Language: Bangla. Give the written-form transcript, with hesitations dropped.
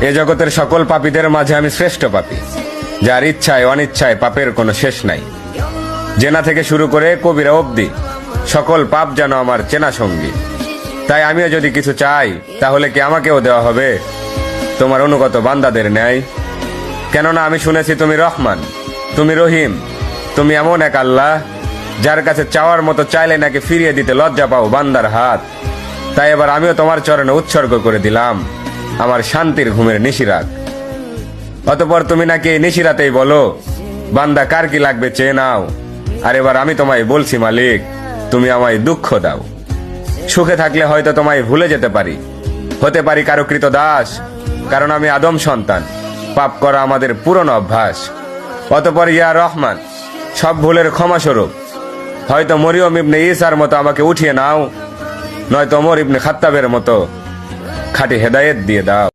এ জগতের সকল পাপীদের মাঝে আমি শ্রেষ্ঠ পাপী, যার ইচ্ছায় অনিচ্ছায় পাপের কোনো শেষ নাই। জেনা থেকে শুরু করে কবিরা অবধি সকল পাপ যেন আমার চেনা সঙ্গী। তাই আমিও যদি কিছু চাই, তাহলে কি আমাকেও দেওয়া হবে তোমার অনুগত বান্দাদের ন্যায়? কেননা আমি শুনেছি তুমি রহমান, তুমি রহিম, তুমি এমন এক আল্লাহ যার কাছে চাওয়ার মতো চাইলে নাকি ফিরিয়ে দিতে লজ্জা পাও বান্দার হাত। তাই এবার আমিও তোমার চরণে উৎসর্গ করে দিলাম আমার শান্তির ঘুমের নিশিরাত। অতঃপর তুমি নাকি এই নিশিরাতেই বলো, বান্দা কার কি লাগবে চেয়ে নাও। আর এবার আমি তোমায় বলছি, মালিক তুমি আমায় দুঃখ দাও। সুখে থাকলে হয়তো তোমায় ভুলে যেতে পারি, হতে পারি কারো কৃত দাস, কারণ আমি আদম সন্তান, পাপ করা আমাদের পুরনো অভ্যাস। অতঃপর ইয়া রহমান, সব ভুলের ক্ষমাস্বরূপ হয়তো মরিয়ম ইবনে ঈসার মতো আমাকে উঠিয়ে নাও, নয়তো ওমর ইবনে খাত্তাবের মতো খাঁটি হেদায়েত দিয়ে দাও।